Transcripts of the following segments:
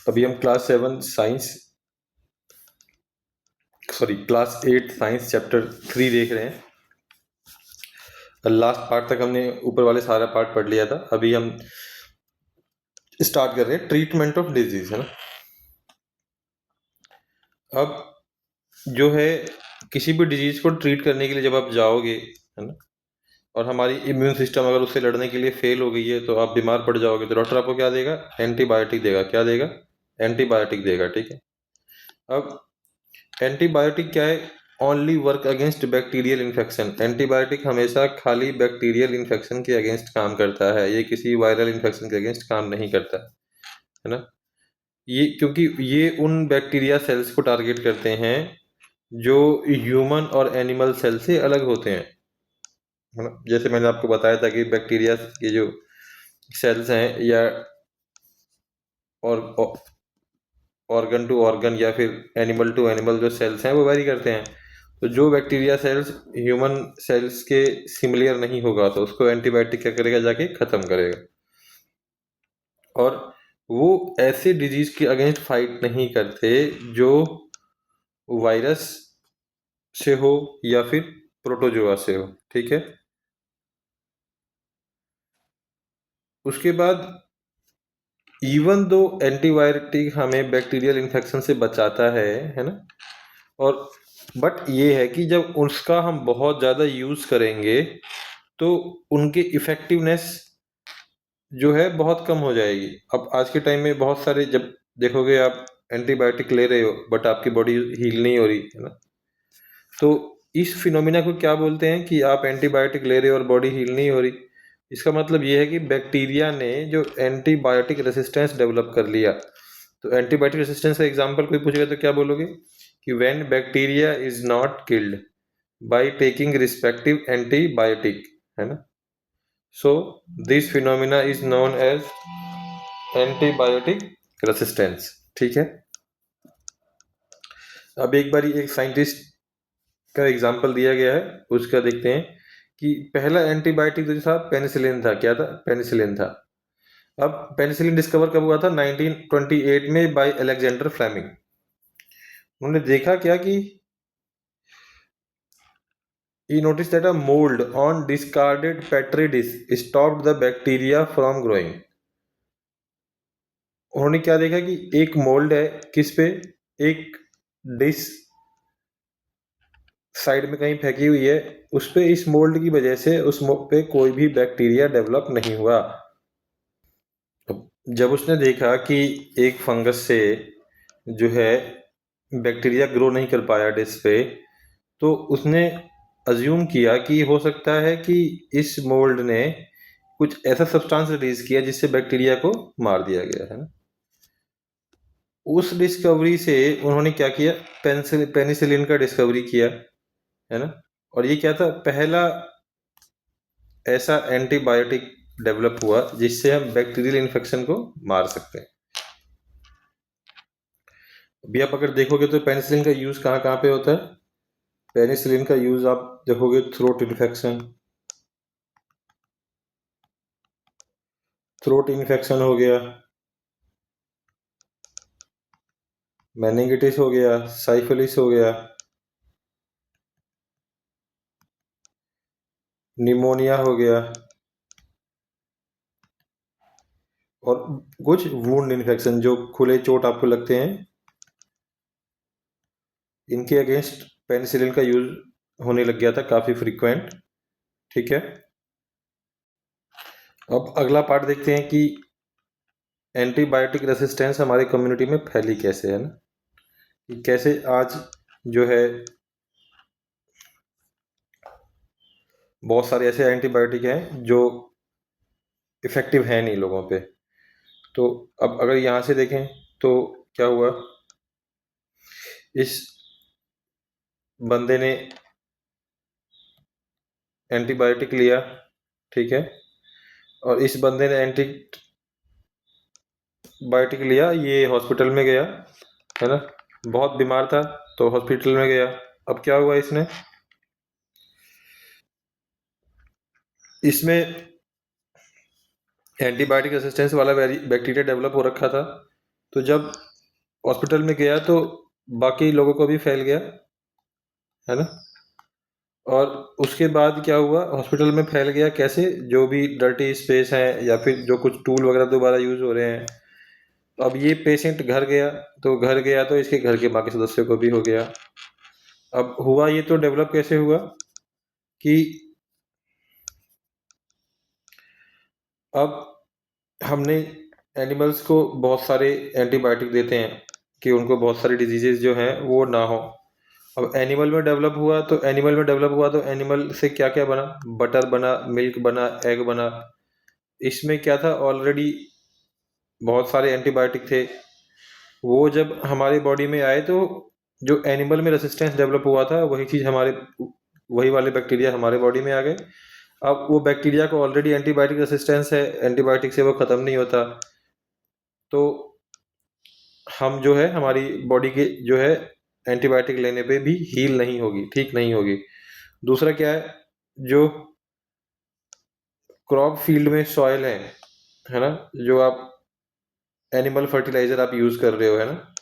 अभी हम class 8 science chapter 3 देख रहे हैं। लास्ट पार्ट तक हमने ऊपर वाले सारा पार्ट पढ़ लिया था। अभी हम स्टार्ट कर रहे हैं ट्रीटमेंट ऑफ डिजीज, है ना। अब जो है किसी भी डिजीज को ट्रीट करने के लिए जब आप जाओगे, है ना, और हमारी इम्यून सिस्टम अगर उससे लड़ने के लिए फेल हो गई है तो आप बीमार पड़ जाओगे, तो डॉक्टर आपको क्या देगा? एंटीबायोटिक देगा। क्या देगा? एंटीबायोटिक देगा। ठीक है। अब एंटीबायोटिक क्या है? Only work against bacterial infection. Antibiotic हमेशा खाली बैक्टीरियल इन्फेक्शन के अगेंस्ट काम करता है, ये किसी वायरल इन्फेक्शन के अगेंस्ट काम नहीं करता है ना। ये क्योंकि ये उन बैक्टीरिया सेल्स को टारगेट करते हैं जो ह्यूमन और एनिमल सेल से अलग होते हैं, है ना। जैसे मैंने आपको बताया था कि बैक्टीरिया के जो सेल्स हैं या और ऑर्गन टू ऑर्गन या फिर एनिमल टू एनिमल जो सेल्स हैं वो वेरी करते हैं। तो जो बैक्टीरिया सेल्स ह्यूमन सेल्स के सिमिलर नहीं होगा तो उसको एंटीबायोटिक क्या करेगा? जाके खत्म करेगा। और वो ऐसे डिजीज के अगेंस्ट फाइट नहीं करते जो वायरस से हो या फिर प्रोटोजोआ से हो। ठीक है। उसके बाद इवन दो एंटीबायोटिक हमें बैक्टीरियल इन्फेक्शन से बचाता है ना। और बट ये है कि जब उसका हम बहुत ज़्यादा यूज़ करेंगे तो उनकी इफ़ेक्टिवनेस जो है बहुत कम हो जाएगी। अब आज के टाइम में बहुत सारे, जब देखोगे आप एंटीबायोटिक ले रहे हो बट आपकी बॉडी हील नहीं हो रही, है ना। तो इस फिनोमिना को क्या बोलते हैं कि आप एंटीबायोटिक ले रहे हो और बॉडी हील नहीं हो रही। इसका मतलब ये है कि बैक्टीरिया ने जो एंटीबायोटिक रेसिस्टेंस डेवलप कर लिया। तो एंटीबायोटिक रेसिस्टेंस का एग्जांपल कोई पूछेगा तो क्या बोलोगे? कि when bacteria is not killed by taking respective antibiotic, है ना। So this phenomena is known as antibiotic resistance. ठीक है। अब एक बार एक साइंटिस्ट का एग्जांपल दिया गया है, उसका देखते हैं कि पहला एंटीबायोटिक जो था पेनिसिलिन था। क्या था? पेनिसिलिन था। अब पेनिसिलिन डिस्कवर कब हुआ था? 1928 में बाय अलेक्जेंडर फ्लेमिंग। उन्होंने देखा क्या कि he noticed that a mold on discarded petri dish stopped the bacteria from growing. उन्होंने क्या देखा कि एक मोल्ड है किस पे? एक डिश साइड में कहीं फेंकी हुई है, उस पे इस मोल्ड की वजह से उस पे कोई भी बैक्टीरिया डेवलप नहीं हुआ। जब उसने देखा कि एक फंगस से जो है बैक्टीरिया ग्रो नहीं कर पाया डिश पे, तो उसने अज्यूम किया कि हो सकता है कि इस मोल्ड ने कुछ ऐसा सब्सटेंस रिलीज किया जिससे बैक्टीरिया को मार दिया गया, है ना। उस डिस्कवरी से उन्होंने क्या किया? पेनिसिलिन का डिस्कवरी किया, है ना। और ये क्या था? पहला ऐसा एंटीबायोटिक डेवलप हुआ जिससे हम बैक्टीरियल इन्फेक्शन को मार सकते हैं। अभी आप अगर देखोगे तो पेनिसिलिन का यूज कहाँ कहाँ पे होता है? पेनिसिलिन का यूज आप देखोगे थ्रोट इन्फेक्शन हो गया, मेनिंगिटिस हो गया, साइफिलिस हो गया, निमोनिया हो गया, और कुछ वुंड इन्फेक्शन जो खुले चोट आपको लगते हैं, इनके अगेंस्ट पेनिसिलिन का यूज होने लग गया था काफी फ्रीक्वेंट। ठीक है। अब अगला पार्ट देखते हैं कि एंटीबायोटिक रेसिस्टेंस हमारे कम्युनिटी में फैली कैसे, है ना। कि कैसे आज जो है बहुत सारे ऐसे एंटीबायोटिक हैं जो इफेक्टिव है नहीं लोगों पे। तो अब अगर यहाँ से देखें तो क्या हुआ? इस बंदे ने एंटीबायोटिक लिया, ठीक है, और इस बंदे ने एंटीबायोटिक लिया, ये हॉस्पिटल में गया, है ना। बहुत बीमार था तो हॉस्पिटल में गया। अब क्या हुआ? इसमें एंटीबायोटिक रेसिस्टेंस वाला बैक्टीरिया डेवलप हो रखा था। तो जब हॉस्पिटल में गया तो बाकी लोगों को भी फैल गया, है ना। और उसके बाद क्या हुआ, हॉस्पिटल में फैल गया कैसे, जो भी डर्टी स्पेस है या फिर जो कुछ टूल वगैरह दोबारा यूज हो रहे हैं। तो अब ये पेशेंट घर गया, तो घर गया तो इसके घर के बाकी सदस्यों को भी हो गया। अब हुआ ये तो डेवलप कैसे हुआ कि अब हमने एनिमल्स को बहुत सारे एंटीबायोटिक देते हैं कि उनको बहुत सारी डिजीजेज जो हैं वो ना हो। अब एनिमल में डेवलप हुआ तो एनिमल से क्या क्या बना, बटर बना, मिल्क बना, एग बना। इसमें क्या था, ऑलरेडी बहुत सारे एंटीबायोटिक थे। वो जब हमारे बॉडी में आए तो जो एनिमल में रेसिस्टेंस डेवलप हुआ था वही वाले बैक्टीरिया हमारे बॉडी में आ गए। अब वो बैक्टीरिया को ऑलरेडी एंटीबायोटिक रेसिस्टेंस है, एंटीबायोटिक से वो खत्म नहीं होता, तो हम जो है हमारी बॉडी के जो है एंटीबायोटिक लेने पे भी हील नहीं होगी, ठीक नहीं होगी। दूसरा क्या है, जो क्रॉप फील्ड में सॉइल है ना, जो आप एनिमल फर्टिलाइजर आप यूज कर रहे हो, है ना,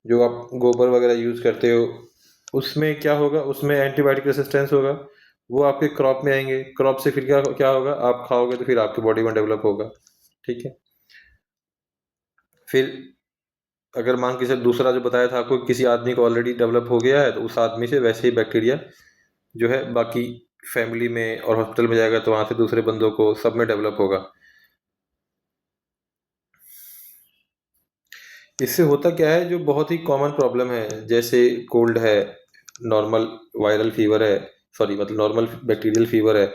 जो आप गोबर वगैरह यूज करते हो, उसमें क्या होगा, उसमें एंटीबायोटिक रेसिस्टेंस होगा। वो आपके क्रॉप में आएंगे, क्रॉप से फिर क्या क्या होगा, आप खाओगे तो फिर आपकी बॉडी में डेवलप होगा, ठीक है। फिर अगर मान के चल दूसरा जो बताया था आपको, किसी आदमी को ऑलरेडी डेवलप हो गया है तो उस आदमी से वैसे ही बैक्टीरिया जो है बाकी फैमिली में और हॉस्पिटल में जाएगा तो वहां से दूसरे बंदों को सब में डेवलप होगा। इससे होता क्या है, जो बहुत ही कॉमन प्रॉब्लम है जैसे कोल्ड है, नॉर्मल वायरल फीवर है, सॉरी मतलब नॉर्मल बैक्टीरियल फीवर है,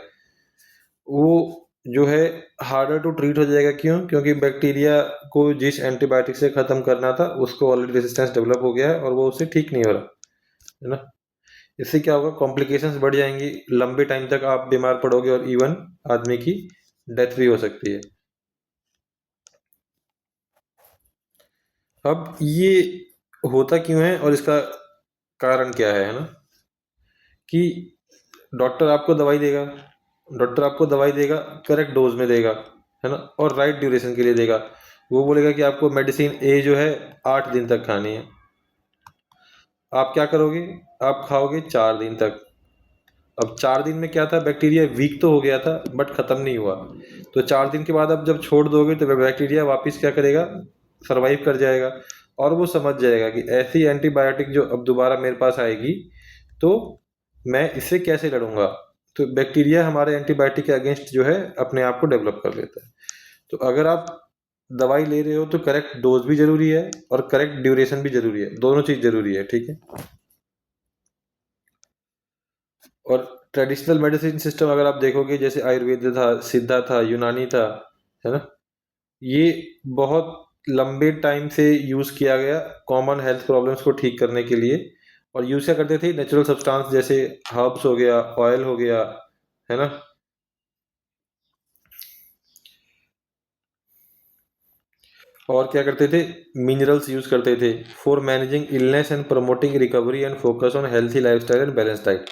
वो जो है हार्डर टू ट्रीट हो जाएगा। क्यों? क्योंकि बैक्टीरिया को जिस एंटीबायोटिक से खत्म करना था उसको ऑलरेडी रेजिस्टेंस डेवलप हो गया है और वो उससे ठीक नहीं हो रहा, है ना। इससे क्या होगा, कॉम्प्लिकेशंस बढ़ जाएंगी, लंबे टाइम तक आप बीमार पड़ोगे और इवन आदमी की डेथ भी हो सकती है। अब ये होता क्यों है और इसका कारण क्या है ना, कि डॉक्टर आपको दवाई देगा, करेक्ट डोज में देगा, है ना, और राइट ड्यूरेशन के लिए देगा। वो बोलेगा कि आपको मेडिसिन ए जो है 8 दिन तक खानी है। आप क्या करोगे, आप खाओगे 4 दिन तक। अब 4 दिन में क्या था, बैक्टीरिया वीक तो हो गया था बट खत्म नहीं हुआ। तो 4 दिन के बाद अब जब छोड़ दोगे तो बैक्टीरिया वापस क्या करेगा, सरवाइव कर जाएगा और वो समझ जाएगा कि ऐसी एंटीबायोटिक जो अब दोबारा मेरे पास आएगी तो मैं इससे कैसे लड़ूंगा। तो बैक्टीरिया हमारे एंटीबायोटिक के अगेंस्ट जो है अपने आप को डेवलप कर लेता है। तो अगर आप दवाई ले रहे हो तो करेक्ट डोज भी जरूरी है और करेक्ट ड्यूरेशन भी जरूरी है, दोनों चीज जरूरी है, ठीक है। और ट्रेडिशनल मेडिसिन सिस्टम अगर आप देखोगे, जैसे आयुर्वेद था, सिद्धा था, यूनानी था, है ना, ये बहुत लंबे टाइम से यूज किया गया कॉमन हेल्थ प्रॉब्लम्स को ठीक करने के लिए। और यूज क्या करते थे, नेचुरल सब्सटेंस जैसे हर्ब्स हो गया, ऑयल हो गया, है ना, और क्या करते थे, मिनरल्स यूज करते थे for managing illness and promoting recovery and focus on healthy lifestyle and balance diet.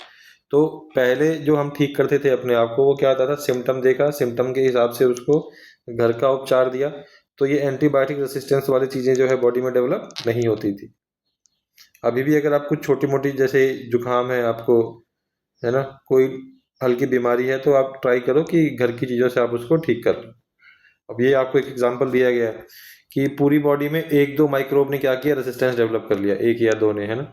तो पहले जो हम ठीक करते थे अपने आप को, वो क्या आता था, सिम्टम देखा, सिम्टम के हिसाब से उसको घर का उपचार दिया। तो ये एंटीबायोटिक रेसिस्टेंस वाली चीजें जो है बॉडी में डेवलप नहीं होती थी। अभी भी अगर आप कुछ छोटी मोटी जैसे जुकाम है आपको, है ना, कोई हल्की बीमारी है, तो आप ट्राई करो कि घर की चीजों से आप उसको ठीक कर लो। अब ये आपको एक एग्जांपल दिया गया है कि पूरी बॉडी में एक दो माइक्रोब ने क्या किया, रेसिस्टेंस डेवलप कर लिया, एक या दो ने, है ना।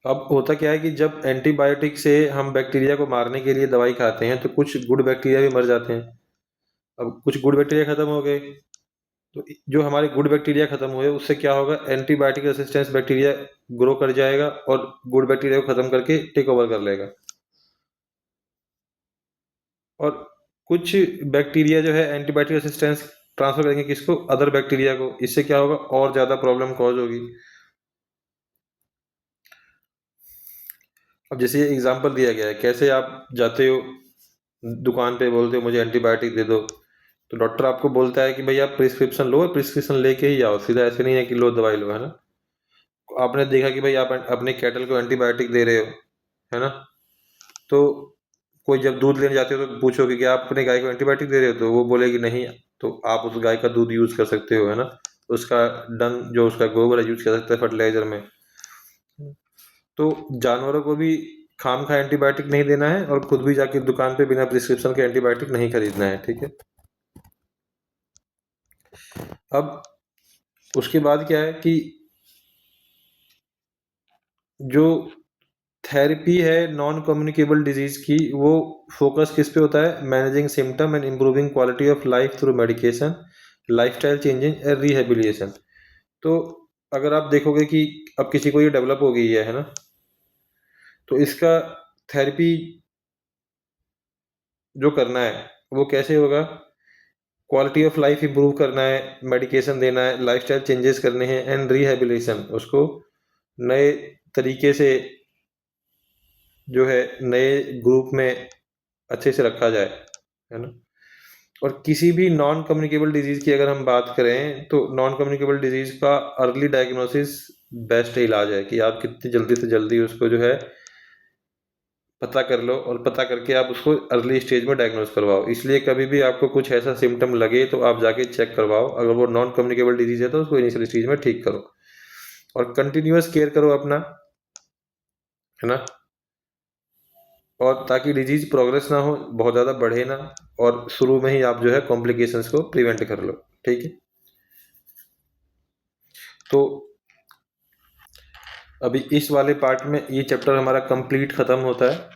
अब होता क्या है कि जब एंटीबायोटिक से हम बैक्टीरिया को मारने के लिए दवाई खाते हैं तो कुछ गुड बैक्टीरिया भी मर जाते हैं। अब कुछ गुड बैक्टीरिया खत्म हो गए, तो जो हमारे गुड बैक्टीरिया खत्म हुए उससे क्या होगा, एंटीबायोटिक रेसिस्टेंस बैक्टीरिया ग्रो कर जाएगा और गुड बैक्टीरिया को खत्म करके टेक ओवर कर लेगा। और कुछ बैक्टीरिया जो है एंटीबायोटिक रेसिस्टेंस ट्रांसफर करेंगे किसको, अदर बैक्टीरिया को। इससे क्या होगा, और ज्यादा प्रॉब्लम कॉज होगी। अब जैसे ये एग्जांपल दिया गया है, कैसे आप जाते हो दुकान पे, बोलते हो मुझे एंटीबायोटिक दे दो, तो डॉक्टर आपको बोलता है कि भाई आप प्रिस्क्रिप्शन लो, प्रिस्क्रिप्शन लेके ही आओ सीधा, ऐसे नहीं है कि लो दवाई लो, है ना। आपने देखा कि भाई आप अपने कैटल को एंटीबायोटिक दे रहे हो, है ना, तो कोई जब दूध लेने जाते हो तो पूछोगे कि आप अपने गाय को एंटीबायोटिक दे रहे हो, तो वो बोलेगी नहीं, तो आप उस गाय का दूध यूज़ कर सकते हो, है ना? उसका डंग जो उसका गोबर है यूज़ कर सकते हैं फर्टिलाइज़र में। तो जानवरों को भी खामखा एंटीबायोटिक नहीं देना है और खुद भी जाके दुकान पे बिना प्रिस्क्रिप्शन के एंटीबायोटिक नहीं खरीदना है, ठीक है? अब उसके बाद क्या है कि जो थेरेपी है नॉन कम्युनिकेबल डिजीज की, वो फोकस किस पे होता है? Managing symptom and improving quality of life through medication, lifestyle changing and rehabilitation. तो अगर आप देखोगे कि अब किसी को ये डेवलप हो गई है ना, तो इसका थेरेपी जो करना है वो कैसे होगा? क्वालिटी ऑफ लाइफ इंप्रूव करना है, मेडिकेशन देना है, लाइफस्टाइल चेंजेस करने हैं एंड रिहेबिलिटेशन, उसको नए तरीके से जो है नए ग्रुप में अच्छे से रखा जाए, है ना? और किसी भी नॉन कम्युनिकेबल डिजीज की अगर हम बात करें तो नॉन कम्युनिकेबल डिजीज का अर्ली डायग्नोसिस बेस्ट इलाज है कि आप कितनी जल्दी से जल्दी उसको जो है पता कर लो और पता करके आप उसको अर्ली स्टेज में डायग्नोज करवाओ। इसलिए कभी भी आपको कुछ ऐसा सिम्टम लगे तो आप जाके चेक करवाओ। अगर वो नॉन कम्युनिकेबल डिजीज है तो उसको इनिशियल स्टेज में ठीक करो और कंटिन्यूअस केयर करो अपना, है ना? और ताकि डिजीज प्रोग्रेस ना हो, बहुत ज़्यादा बढ़े ना, और शुरू में ही आप जो है कॉम्प्लिकेशंस को प्रिवेंट कर लो, ठीक है? तो अभी इस वाले पार्ट में ये चैप्टर हमारा कंप्लीट खत्म होता है।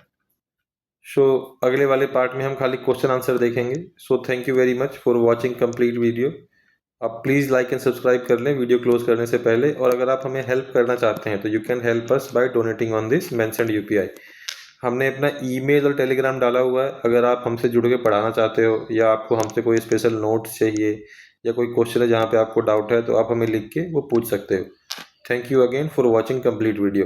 सो अगले वाले पार्ट में हम खाली क्वेश्चन आंसर देखेंगे। So thank you very much for watching complete video. आप प्लीज़ लाइक एंड सब्सक्राइब कर लें वीडियो क्लोज करने से पहले, और अगर आप हमें हेल्प करना चाहते हैं तो you can help us by donating on this mentioned UPI. हमने अपना ईमेल और टेलीग्राम डाला हुआ है, अगर आप हमसे जुड़ के पढ़ाना चाहते हो या आपको हमसे कोई स्पेशल नोट्स चाहिए या कोई क्वेश्चन है जहाँ पे आपको डाउट है तो आप हमें लिख के वो पूछ सकते हो। Thank you again for watching complete video.